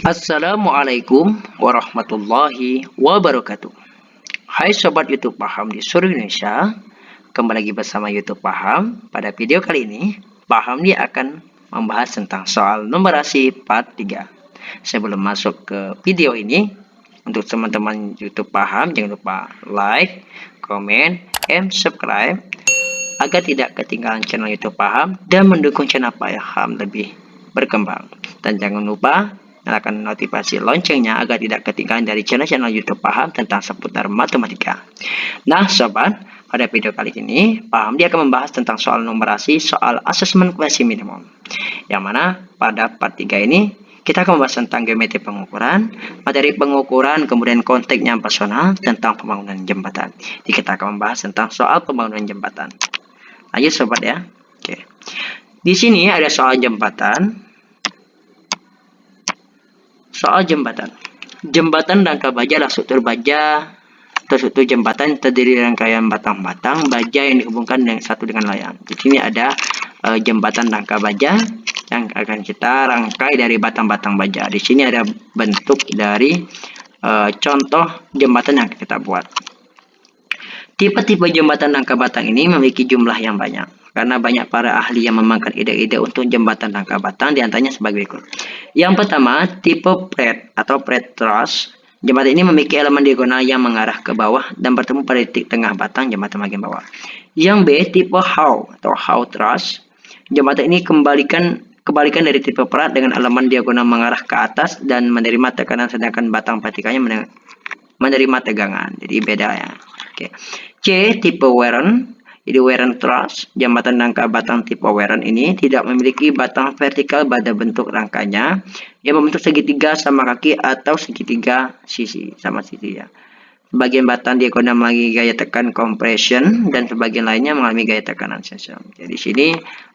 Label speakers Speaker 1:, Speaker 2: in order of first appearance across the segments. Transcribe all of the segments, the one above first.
Speaker 1: Assalamualaikum warahmatullahi wabarakatuh. Hai Sobat YouTube Paham di seluruh Indonesia. Kembali lagi bersama YouTube Paham. Pada video kali ini, Paham dia akan membahas tentang soal numerasi part 3. Sebelum masuk ke video ini, untuk teman-teman YouTube Paham, jangan lupa like, comment, and subscribe agar tidak ketinggalan channel YouTube Paham dan mendukung channel Paham lebih berkembang. Dan jangan lupa nyalakan notifikasi loncengnya agar tidak ketinggalan dari channel-channel YouTube Paham tentang seputar matematika. Nah, sobat, pada video kali ini, Paham dia akan membahas tentang soal numerasi, soal asesmen kuasi minimum. Yang mana pada part 3 ini, kita akan membahas tentang geometri pengukuran, materi pengukuran, kemudian konteksnya personal, tentang pembangunan jembatan. Jadi kita akan membahas tentang soal pembangunan jembatan. Lanjut sobat ya. Oke. Di sini ada soal jembatan. Soal jembatan. Jembatan rangka baja adalah struktur baja. Struktur jembatan terdiri dari rangkaian batang-batang baja yang dihubungkan dengan satu dengan lain. Di sini ada jembatan rangka baja yang akan kita rangkai dari batang-batang baja. Di sini ada bentuk dari contoh jembatan yang kita buat. Tipe-tipe jembatan rangka batang ini memiliki jumlah yang banyak. Karena banyak para ahli yang memakan ide-ide untuk jembatan rangka batang, diantaranya sebagai berikut. Yang pertama, tipe pret atau pret truss. Jembatan ini memiliki elemen diagonal yang mengarah ke bawah dan bertemu pada titik tengah batang jembatan bagian bawah. Yang B, tipe how atau how truss. Jembatan ini kebalikan dari tipe prat dengan elemen diagonal mengarah ke atas dan menerima tekanan, sedangkan batang vertikalnya menerima tegangan. Jadi beda ya. Oke. C, tipe Warren. Jadi Warren truss, jembatan rangka batang tipe Warren ini tidak memiliki batang vertikal pada bentuk rangkanya yang membentuk segitiga sama kaki atau segitiga sisi sama sisi ya. Sebagian batang diagonal mengalami gaya tekan compression dan sebagian lainnya mengalami gaya tekanan session. Jadi di sini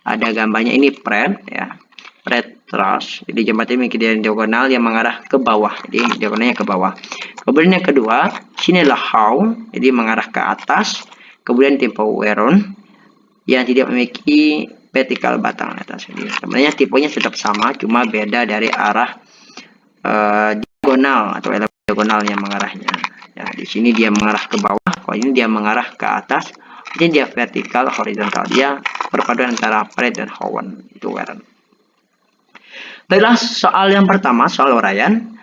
Speaker 1: ada gambarnya, ini pret ya. Pret truss. Jadi jembatan ini memiliki diagonal yang mengarah ke bawah. Jadi diagonalnya ke bawah. Kemudian yang kedua, sini adalah how, jadi mengarah ke atas. Kemudian tipe Warren yang tidak memiliki vertikal batang atas. Jadi sebenarnya tipenya tetap sama, cuma beda dari arah diagonal atau elemen diagonal yang mengarahnya. Ya, di sini dia mengarah ke bawah, kalau ini dia mengarah ke atas. Ini dia vertikal, horizontal. Dia perpaduan antara pret dan Howen, itu Warren. Baiklah, soal yang pertama, soal uraian.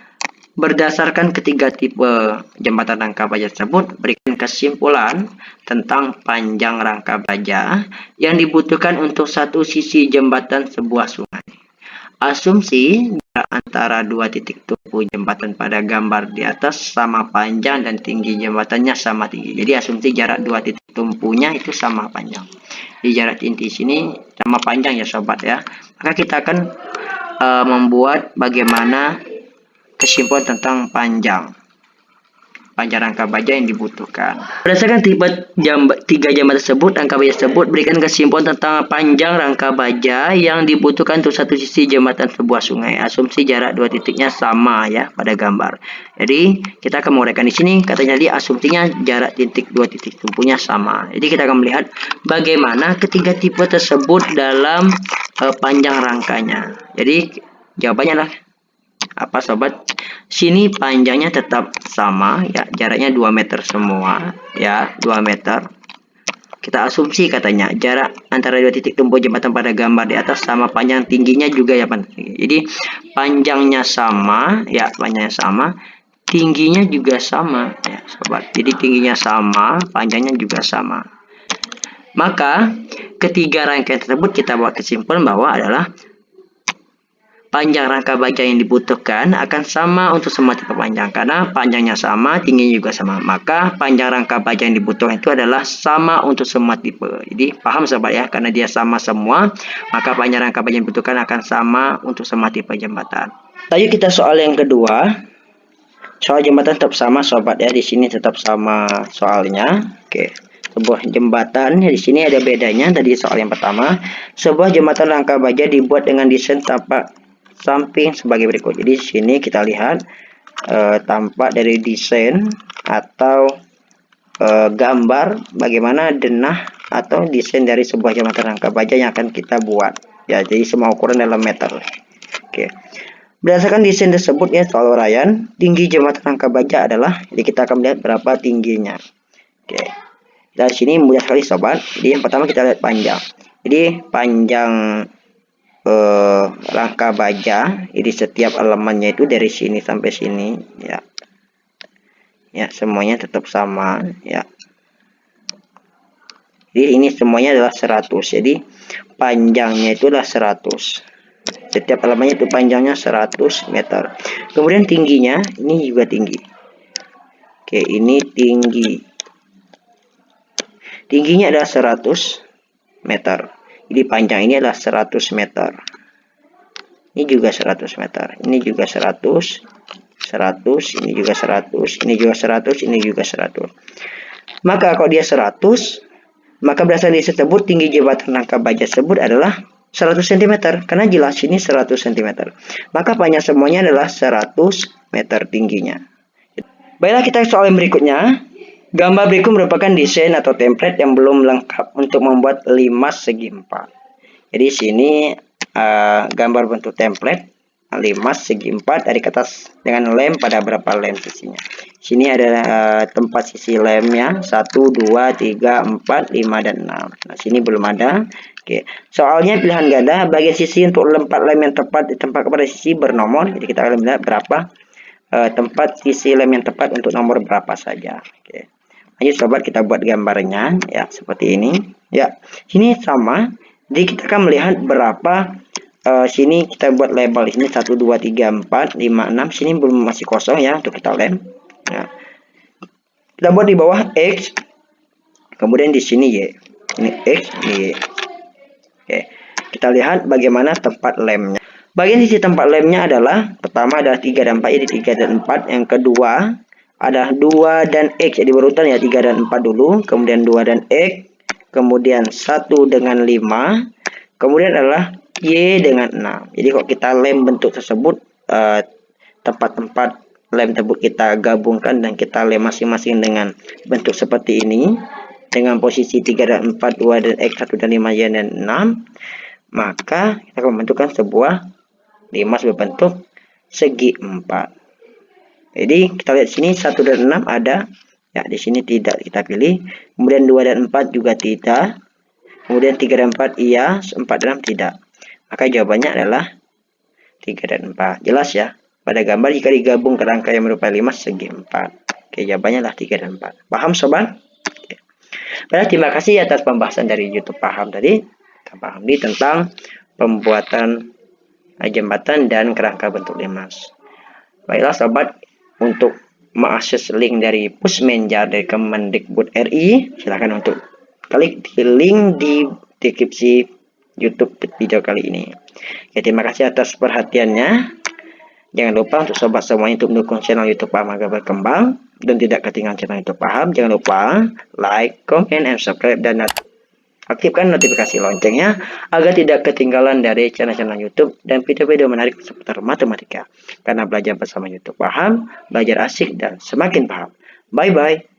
Speaker 1: Berdasarkan ketiga tipe jembatan rangka baja tersebut, berikan kesimpulan tentang panjang rangka baja yang dibutuhkan untuk satu sisi jembatan sebuah sungai. Asumsi jarak antara dua titik tumpu jembatan pada gambar di atas sama panjang dan tinggi jembatannya sama tinggi. Jadi asumsi jarak dua titik tumpunya itu sama panjang. Di jarak inti sini sama panjang ya sobat ya. Maka kita akan membuat bagaimana kesimpulan tentang panjang rangka baja yang dibutuhkan. Berdasarkan tiga jembatan tersebut, rangka baja tersebut berikan kesimpulan tentang panjang rangka baja yang dibutuhkan untuk satu sisi jembatan sebuah sungai. Asumsi jarak dua titiknya sama ya pada gambar. Jadi kita akan menguraikan di sini, katanya di asumsinya jarak titik dua titik tumpunya sama. Jadi kita akan melihat bagaimana ketiga tipe tersebut dalam panjang rangkanya. Jadi jawabannya adalah apa sobat? Sini panjangnya tetap sama ya, jaraknya 2 meter semua ya, 2 meter. Kita asumsi katanya jarak antara dua titik tumpu jembatan pada gambar di atas sama panjang, tingginya juga ya Pan. Jadi panjangnya sama ya, panjangnya sama, tingginya juga sama ya sobat. Jadi tingginya sama, panjangnya juga sama. Maka ketiga rangkaian tersebut kita buat kesimpulan bahwa adalah panjang rangka baja yang dibutuhkan akan sama untuk semua tipe panjang, karena panjangnya sama, tingginya juga sama. Maka panjang rangka baja yang dibutuhkan itu adalah sama untuk semua tipe. Jadi paham sobat ya, karena dia sama semua, maka panjang rangka baja yang dibutuhkan akan sama untuk semua tipe jembatan. Lanjut kita soal yang kedua. Soal jembatan tetap sama sobat ya, di sini tetap sama soalnya. Oke. Sebuah jembatan di sini ada bedanya tadi soal yang pertama. Sebuah jembatan rangka baja dibuat dengan desain tapak samping sebagai berikut. Jadi di sini kita lihat tampak dari desain atau gambar bagaimana denah atau desain dari sebuah jembatan rangka baja yang akan kita buat. Ya, jadi semua ukuran dalam meter. Oke. Berdasarkan desain tersebut ya soal uraian, tinggi jembatan rangka baja adalah, jadi kita akan melihat berapa tingginya. Oke. Dari sini mudah sekali sobat. Jadi yang pertama kita lihat panjang. Jadi panjang rangka baja, jadi setiap elemennya itu dari sini sampai sini ya. Ya, semuanya tetap sama ya. Jadi ini semuanya adalah 100. Jadi panjangnya itu adalah 100. Setiap elemennya itu panjangnya 100 meter. Kemudian tingginya ini juga tinggi. Oke, ini tinggi. Tingginya adalah 100 meter. Jadi panjang ini adalah 100 meter. Ini juga 100 meter. Ini juga 100, 100, ini juga 100, ini juga 100, ini juga 100. Maka kalau dia 100, maka berdasarkan disebut tinggi jembatan rangka baja tersebut adalah 100 cm. Karena jelas ini 100 cm. Maka panjang semuanya adalah 100 meter tingginya. Baiklah, kita soal yang berikutnya. Gambar berikut merupakan desain atau template yang belum lengkap untuk membuat limas segi 4. Jadi sini gambar bentuk template limas segi 4 dari ke atas dengan lem pada berapa lem sisinya. Sini ada tempat sisi lemnya 1, 2, 3, 4, 5, dan 6. Nah, sini belum ada. Oke. Soalnya pilihan ganda bagian sisi untuk lem 4 lem yang tepat ditempatkan pada sisi bernomor. Jadi kita akan melihat berapa tempat sisi lem yang tepat untuk nomor berapa saja. Oke. Lanjut sobat, kita buat gambarnya ya seperti ini. Ya, sini sama. Jadi kita akan melihat berapa sini kita buat label ini 1 2 3 4 5 6. Sini belum masih kosong ya untuk kita lem. Ya. Kita buat di bawah X. Kemudian di sini Y. Ini X, ini Y. Oke. Kita lihat bagaimana tempat lemnya. Bagian sisi tempat lemnya adalah pertama adalah 3 dan 4, jadi 3 dan 4. Yang kedua ada 2 dan X, jadi berurutan ya 3 dan 4 dulu, kemudian 2 dan X, kemudian 1 dengan 5, kemudian adalah Y dengan 6. Jadi kalau kita lem bentuk tersebut, tempat-tempat lem tersebut kita gabungkan dan kita lem masing-masing dengan bentuk seperti ini, dengan posisi 3 dan 4, 2 dan X, 1 dan 5, Y dan 6, maka kita akan membentukkan sebuah limas berbentuk segi 4. Jadi kita lihat sini 1 dan 6 ada. Ya, di sini tidak kita pilih. Kemudian 2 dan 4 juga tidak. Kemudian 3 dan 4 iya, 4 dan 6 tidak. Maka jawabannya adalah 3 dan 4. Jelas ya? Pada gambar jika digabung kerangka yang merupakan limas segi 4. Oke, jawabannya adalah 3 dan 4. Paham sobat? Oke. Baiklah, terima kasih atas pembahasan dari YouTube Paham tadi. Kita pahami tentang pembuatan jembatan dan kerangka bentuk limas. Baiklah sobat, untuk mengakses link dari Pusmenjar dari Kemendikbud RI, silakan untuk klik di link di deskripsi YouTube video kali ini. Ya, terima kasih atas perhatiannya. Jangan lupa untuk sobat semuanya untuk mendukung channel YouTube Paham agar berkembang dan tidak ketinggalan channel YouTube Paham. Jangan lupa like, comment, and subscribe, dan aktifkan notifikasi loncengnya agar tidak ketinggalan dari channel-channel YouTube dan video-video menarik seputar matematika. Karena belajar bersama YouTube Paham, belajar asik dan semakin paham. Bye-bye.